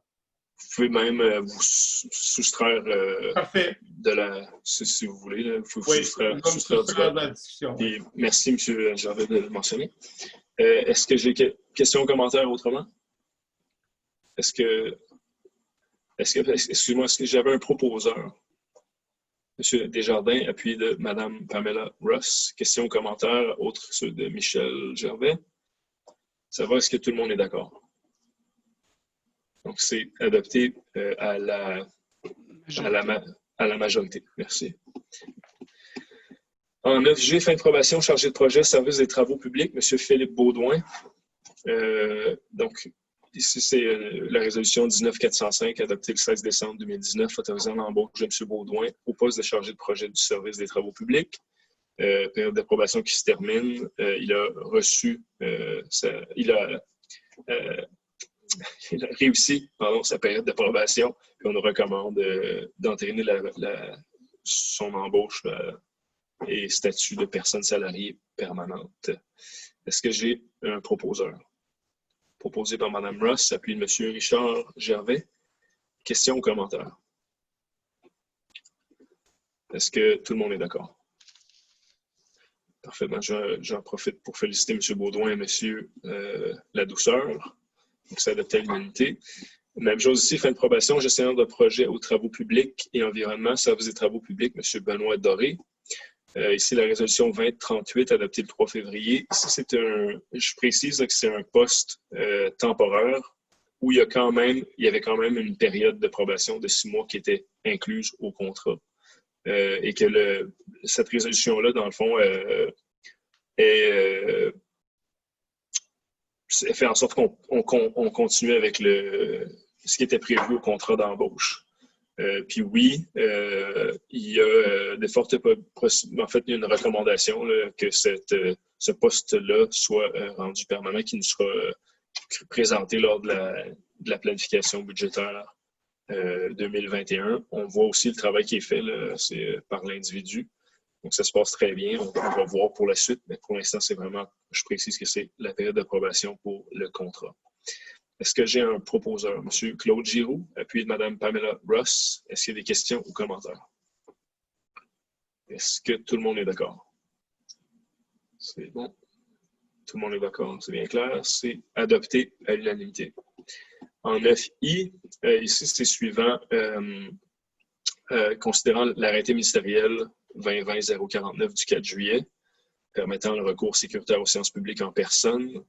Vous pouvez même vous soustraire Parfait. de la... Si vous voulez, là, vous oui, soustraire de la discussion. Et merci, M. Gervais, de le mentionner. Est-ce que j'ai questions ou commentaires autrement? Excusez-moi, est-ce que j'avais un proposeur? M. Desjardins, appuyé de Mme Pamela Russ. Questions ou commentaires autres que ceux de Michel Gervais? Ça va, est-ce que tout le monde est d'accord? Donc, c'est adopté à la majorité. Merci. En 9G, fin de probation, chargé de projet, service des travaux publics, M. Philippe Baudouin. Donc, ici, c'est la résolution 19-405, adoptée le 16 décembre 2019, autorisant l'embauche de M. Baudouin au poste de chargé de projet du service des travaux publics. Période d'approbation qui se termine. Il a reçu, il a réussi sa période d'approbation, puis on nous recommande d'entériner son embauche et statut de personne salariée permanente. Est-ce que j'ai un proposeur? Proposé par Mme Ross, appuyé de M. Richard Gervais. Questions ou commentaires? Est-ce que tout le monde est d'accord? Parfaitement. J'en profite pour féliciter M. Baudouin et M. Ladouceur. Donc, c'est adopté à l'unanimité. Même chose ici, fin de probation, gestionnaire de projet aux travaux publics et environnement, service des travaux publics, M. Benoît Doré. Ici, la résolution 2038, adoptée le 3 février. Ici, je précise que c'est un poste temporaire où il y avait quand même une période de probation de 6 mois qui était incluse au contrat. Et que cette résolution-là, dans le fond, fait en sorte qu'on continue avec ce qui était prévu au contrat d'embauche. Puis oui, il y a de fortes possibilités. En fait, il y a une recommandation là, que ce poste-là soit rendu permanent, qui nous sera présenté lors de la planification budgétaire 2021. On voit aussi le travail qui est fait, c'est par l'individu. Donc, ça se passe très bien. On va voir pour la suite, mais pour l'instant, c'est vraiment, je précise que c'est la période d'approbation pour le contrat. Est-ce que j'ai un proposeur? M. Claude Giroux, appuyé de Mme Pamela Ross. Est-ce qu'il y a des questions ou commentaires? Est-ce que tout le monde est d'accord? C'est bon. Tout le monde est d'accord. C'est bien clair. C'est adopté à l'unanimité. En 9I, ici, c'est suivant. Considérant l'arrêté ministériel 2020-049 du 4 juillet, permettant le recours sécuritaire aux séances publiques en personne.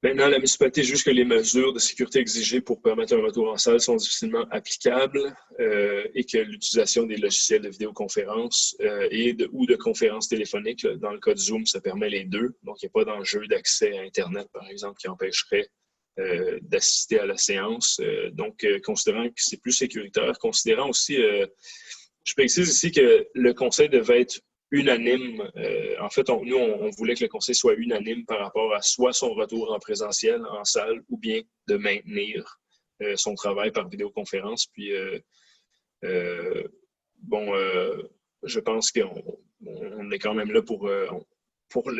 Maintenant, la municipalité juge que les mesures de sécurité exigées pour permettre un retour en salle sont difficilement applicables et que l'utilisation des logiciels de vidéoconférence ou de conférences téléphoniques, là, dans le cas de Zoom, ça permet les deux. Donc, il n'y a pas d'enjeu d'accès à Internet, par exemple, qui empêcherait d'assister à la séance. Donc, considérant que c'est plus sécuritaire, considérant aussi, je précise ici que le conseil devait être unanime. En fait, nous, on voulait que le conseil soit unanime par rapport à soit son retour en présentiel, en salle, ou bien de maintenir son travail par vidéoconférence. Puis, je pense qu'on est quand même là pour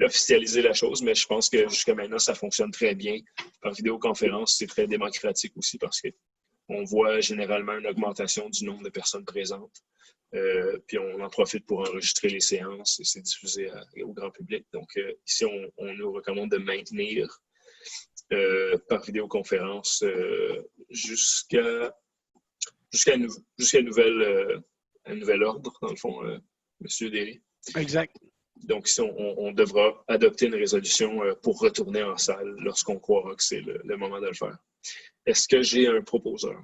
l'officialiser la chose, mais je pense que jusqu'à maintenant, ça fonctionne très bien. Par vidéoconférence, c'est très démocratique aussi parce qu'on voit généralement une augmentation du nombre de personnes présentes. Puis on en profite pour enregistrer les séances et c'est diffusé au grand public. Donc ici, on nous recommande de maintenir par vidéoconférence jusqu'à nouvel ordre, dans le fond, M. Derry. Exact. Donc ici, on devra adopter une résolution pour retourner en salle lorsqu'on croira que c'est le moment de le faire. Est-ce que j'ai un proposeur?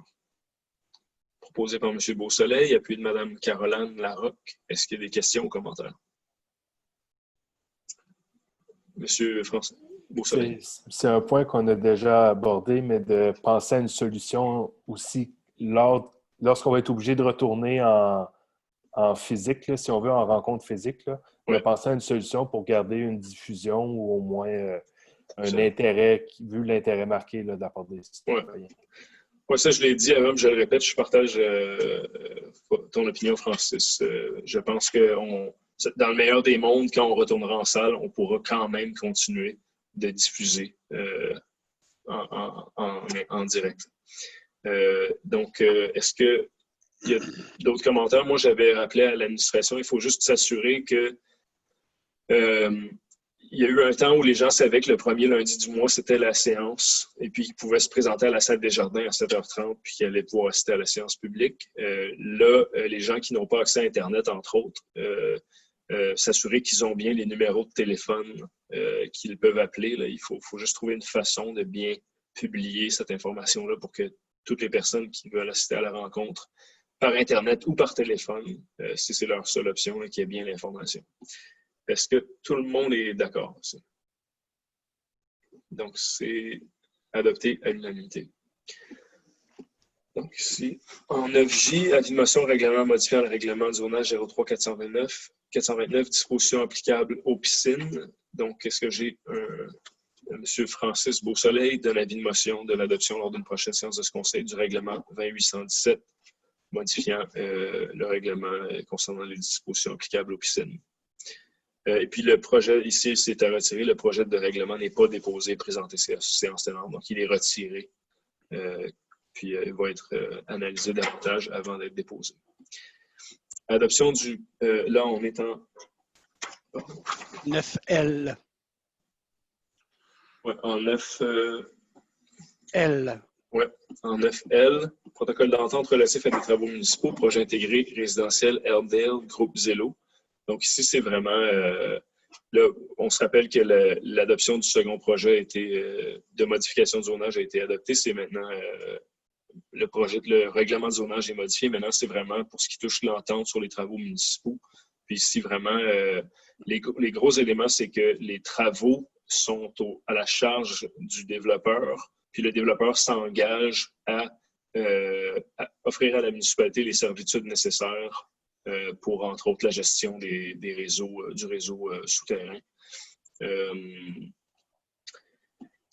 Proposé par M. Beausoleil, appuyé de Mme Caroline Larocque. Est-ce qu'il y a des questions ou commentaires? M. François Beausoleil. C'est un point qu'on a déjà abordé, mais de penser à une solution aussi lorsqu'on va être obligé de retourner en physique, là, si on veut, en rencontre physique, là, de penser à une solution pour garder une diffusion ou au moins un intérêt, vu l'intérêt marqué là, de la part des citoyens. Oui, ça, je l'ai dit avant, mais je le répète, je partage ton opinion, Francis. Je pense que dans le meilleur des mondes, quand on retournera en salle, on pourra quand même continuer de diffuser en direct. Donc, est-ce qu'il y a d'autres commentaires? Moi, j'avais rappelé à l'administration, il faut juste s'assurer que il y a eu un temps où les gens savaient que le premier lundi du mois, c'était la séance et puis ils pouvaient se présenter à la salle des jardins à 7h30 puis qu'ils allaient pouvoir assister à la séance publique. Là, les gens qui n'ont pas accès à Internet, entre autres, s'assurer qu'ils ont bien les numéros de téléphone qu'ils peuvent appeler. Là. Il faut juste trouver une façon de bien publier cette information-là pour que toutes les personnes qui veulent assister à la rencontre par Internet ou par téléphone, si c'est leur seule option, qu'il y ait bien l'information. Est-ce que tout le monde est d'accord aussi? Donc, c'est adopté à l'unanimité. Donc, ici, en 9J, avis de motion règlement modifiant le règlement de zonage 03-429, dispositions applicables aux piscines. Donc, est-ce que j'ai M. Francis Beausoleil donne avis de motion de l'adoption lors d'une prochaine séance de ce conseil du règlement 2817, modifiant le règlement concernant les dispositions applicables aux piscines. Et puis, le projet, ici, c'est à retirer. Le projet de règlement n'est pas déposé et présenté séance tenante. Donc, il est retiré. Puis, il va être analysé davantage avant d'être déposé. Adoption du... là, on est en... 9L. Oui, en 9... L. Oui, en 9L. Protocole d'entente relatif à des travaux municipaux, projet intégré résidentiel Airedale, groupe Zélo. Donc ici, c'est vraiment... là, on se rappelle que l'adoption du second projet de modification de zonage a été adoptée. C'est maintenant... le règlement de zonage est modifié. Maintenant, c'est vraiment pour ce qui touche l'entente sur les travaux municipaux. Puis ici, vraiment, les gros éléments, c'est que les travaux sont à la charge du développeur. Puis le développeur s'engage à offrir à la municipalité les servitudes nécessaires pour, entre autres, la gestion des réseaux, du réseau souterrain.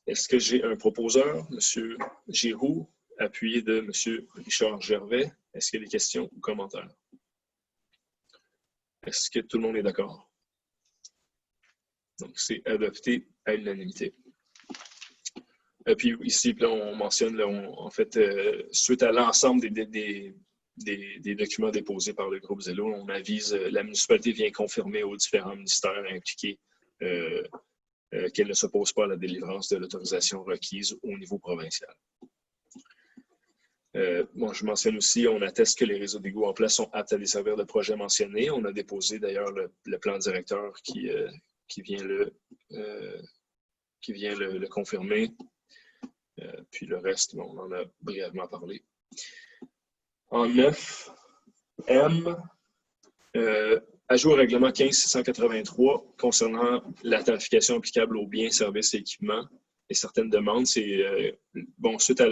Est-ce que j'ai un proposeur, M. Giroux, appuyé de M. Richard Gervais? Est-ce qu'il y a des questions ou commentaires? Est-ce que tout le monde est d'accord? Donc, c'est adopté à l'unanimité. Puis ici, là, on mentionne, là, en fait, suite à l'ensemble des documents déposés par le groupe Zelo, on avise, la municipalité vient confirmer aux différents ministères impliqués qu'elle ne s'oppose pas à la délivrance de l'autorisation requise au niveau provincial. Je mentionne aussi, on atteste que les réseaux d'égouts en place sont aptes à desservir le projet mentionné. On a déposé d'ailleurs le plan directeur qui vient le confirmer. Puis le reste, on en a brièvement parlé. En 9M, ajout au règlement 15-683 concernant la tarification applicable aux biens, services et équipements et certaines demandes. C'est suite à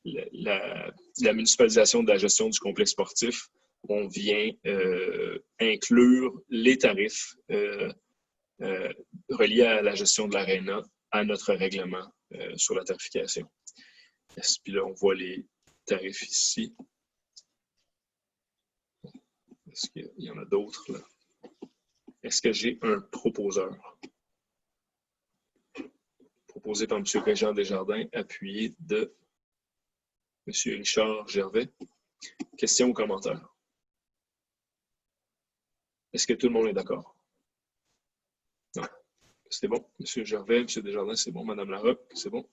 la municipalisation de la gestion du complexe sportif, on vient inclure les tarifs reliés à la gestion de l'aréna à notre règlement sur la tarification. Puis là, on voit les tarifs ici. Est-ce qu'il y en a d'autres là? Est-ce que j'ai un proposeur? Proposé par M. Régent Desjardins, appuyé de M. Richard Gervais. Questions ou commentaires? Est-ce que tout le monde est d'accord? Non. C'est bon. M. Gervais, M. Desjardins, c'est bon. Mme Larocque, c'est bon.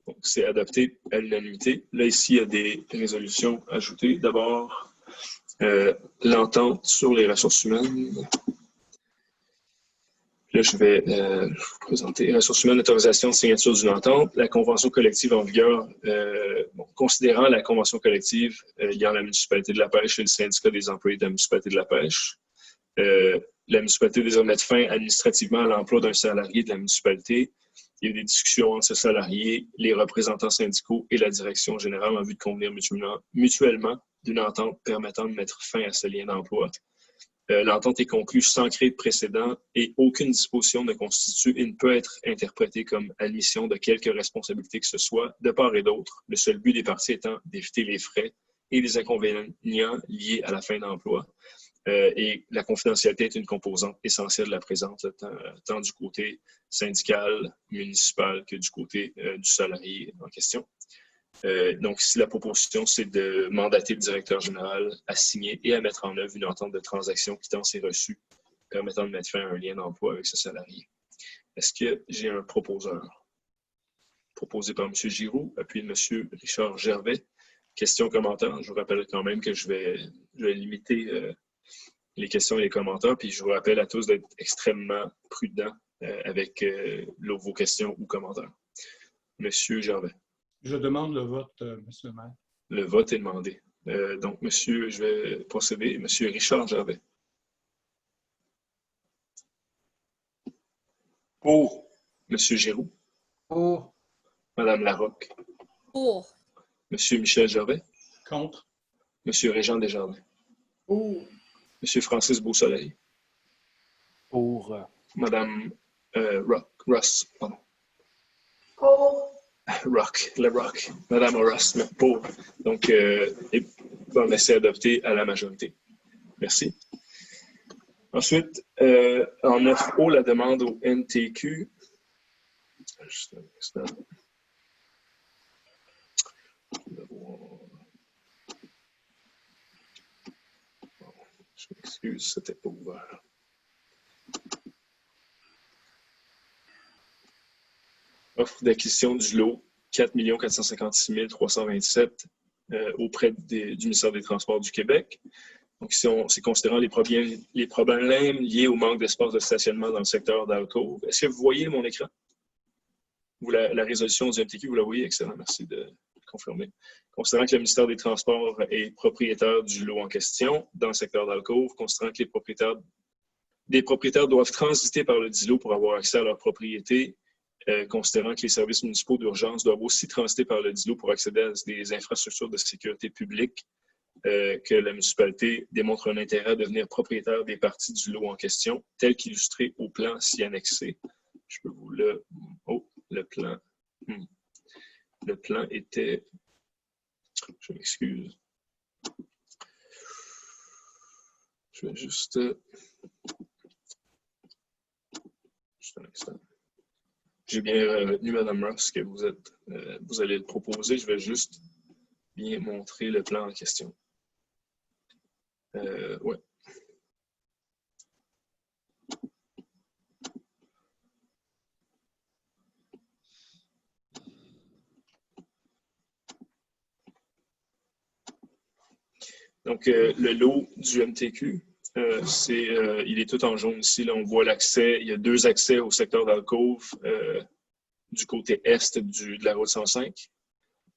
Donc, c'est adopté à l'unanimité. Là, ici, il y a des résolutions ajoutées. D'abord, l'entente sur les ressources humaines. Là, je vais vous présenter ressources humaines, autorisation de signature d'une entente, la convention collective en vigueur. Considérant la convention collective liant la municipalité de la pêche et le syndicat des employés de la municipalité de la pêche, la municipalité désire mettre fin administrativement à l'emploi d'un salarié de la municipalité. Il y a eu des discussions entre ce salarié, les représentants syndicaux et la direction générale en vue de convenir mutuellement d'une entente permettant de mettre fin à ce lien d'emploi. L'entente est conclue sans créer de précédent et aucune disposition ne constitue et ne peut être interprétée comme admission de quelque responsabilité que ce soit, de part et d'autre. Le seul but des parties étant d'éviter les frais et les inconvénients liés à la fin d'emploi. Et la confidentialité est une composante essentielle de la présente, tant du côté syndical, municipal que du côté du salarié en question. Donc, ici, la proposition, c'est de mandater le directeur général à signer et à mettre en œuvre une entente de transaction quittance et reçu permettant de mettre fin à un lien d'emploi avec ce salarié. Est-ce que j'ai un proposeur? Proposé par M. Giroux, appuyé de M. Richard Gervais. Questions, commentaires? Je vous rappelle quand même que je vais limiter les questions et les commentaires, puis je vous rappelle à tous d'être extrêmement prudents avec vos questions ou commentaires. M. Gervais. Je demande le vote, M. le maire. Le vote est demandé. Donc, monsieur, je vais procéder. M. Richard Gervais. Pour. M. Giroux. Pour. Mme Larocque. Pour. M. Michel Gervais. Contre. M. Régent Desjardins. Pour. M. Francis Beausoleil. Pour. Mme Ross. Pardon. Pour. Le Rock. Mme Ross, mais pour. Donc, c'est adopté à la majorité. Merci. Ensuite, en 9O, la demande au NTQ. Juste un instant. Je m'excuse, c'était pas ouvert. Offre d'acquisition du lot 4 456 327 auprès du ministère des Transports du Québec. Donc, c'est considérant les problèmes liés au manque d'espace de stationnement dans le secteur d'Alcove. Est-ce que vous voyez mon écran? La résolution du MTQ, vous la voyez? Excellent, merci de confirmer. Considérant que le ministère des Transports est propriétaire du lot en question dans le secteur d'Alcove, considérant que des propriétaires doivent transiter par le dit lot pour avoir accès à leur propriété considérant que les services municipaux d'urgence doivent aussi transiter par le DILO pour accéder à des infrastructures de sécurité publique, que la municipalité démontre un intérêt à devenir propriétaire des parties du lot en question, tel qu'illustré au plan ci annexé. Je peux vous le... Oh, le plan. Le plan était... Je m'excuse. Je vais juste... Juste un instant. J'ai bien retenu, Mme Ross, que vous allez le proposer. Je vais juste bien montrer le plan en question. Ouais. Donc, le lot du MTQ, il est tout en jaune ici. Là, on voit l'accès. Il y a 2 accès au secteur d'Alcôve du côté est de la route 105.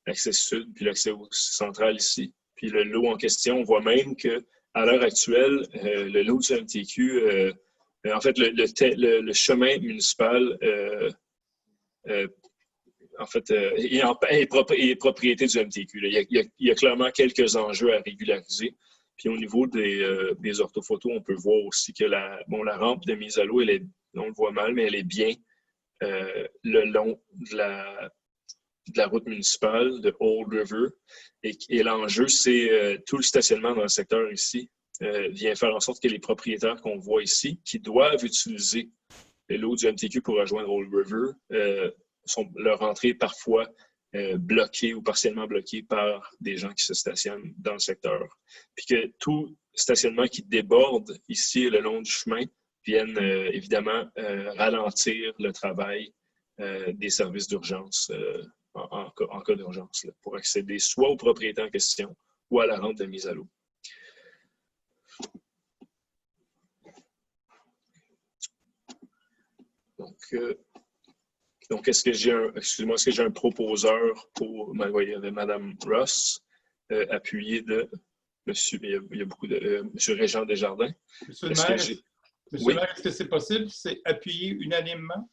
L'accès sud, puis l'accès central ici. Puis le lot en question, on voit même qu'à l'heure actuelle, le lot du MTQ, en fait, le chemin municipal en fait, est propriété du MTQ. Il y a clairement quelques enjeux à régulariser. Puis au niveau des orthophotos, on peut voir aussi que la rampe de mise à l'eau, on le voit mal, mais elle est bien le long de la route municipale de Old River. Et l'enjeu, c'est tout le stationnement dans le secteur ici vient faire en sorte que les propriétaires qu'on voit ici, qui doivent utiliser l'eau du MTQ pour rejoindre Old River, leur entrée parfois bloquée ou partiellement bloquée par des gens qui se stationnent dans le secteur. Puis que tout stationnement qui déborde ici le long du chemin vienne évidemment ralentir le travail des services d'urgence en cas d'urgence pour accéder soit au propriétaire en question ou à la rampe de mise à l'eau. Donc, est-ce que j'ai un proposeur pour Mme Ross, appuyé de monsieur, il y a beaucoup de monsieur Régent Desjardins. Monsieur le maire, est-ce que c'est possible? C'est appuyé unanimement?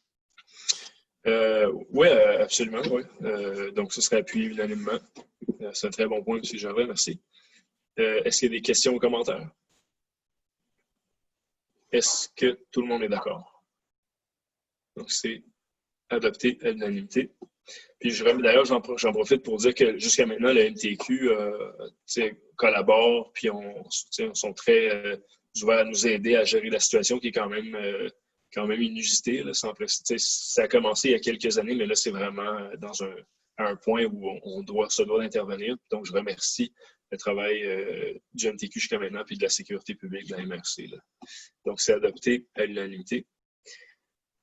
Oui, absolument, oui. Donc, ce serait appuyé unanimement. C'est un très bon point, M. Gervais, merci. Est-ce qu'il y a des questions ou commentaires? Est-ce que tout le monde est d'accord? Donc, c'est adopté à l'unanimité. Puis, d'ailleurs, j'en profite pour dire que jusqu'à maintenant, le MTQ collabore, puis sont très ouverts à nous aider à gérer la situation qui est quand même inusitée. Là, ça a commencé il y a quelques années, mais là, c'est vraiment à un point où on se doit d'intervenir. Donc, je remercie le travail du MTQ jusqu'à maintenant, puis de la sécurité publique de la MRC. Là. Donc, c'est adopté à l'unanimité.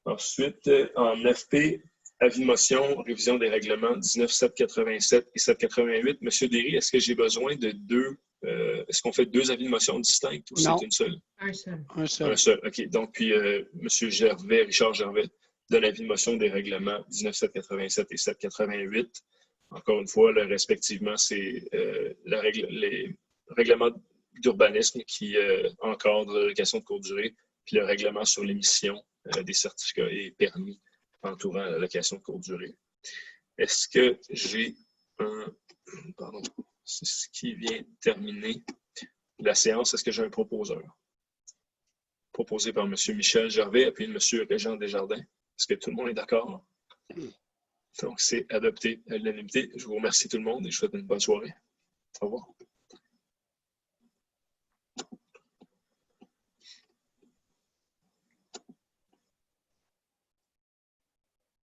Ensuite, en 9P, avis de motion, révision des règlements 19.787 et 788. Monsieur Derry, est-ce que j'ai besoin de deux? Est-ce qu'on fait 2 avis de motion distincts ou c'est une seule? Un seul. Un seul. Un seul, OK. Donc, puis, Monsieur Richard Gervais, donne avis de motion des règlements 19.787 et 788. Encore une fois, là, respectivement, c'est les règlements d'urbanisme qui encadrent l'allocation de courte durée, puis le règlement sur l'émission des certificats et permis entourant l'allocation de courte durée. Est-ce que j'ai un... Pardon, c'est ce qui vient terminer la séance. Est-ce que j'ai un proposeur? Proposé par M. Michel Gervais, puis M. Régent Desjardins. Est-ce que tout le monde est d'accord? Donc, c'est adopté à l'unanimité. Je vous remercie tout le monde et je vous souhaite une bonne soirée. Au revoir.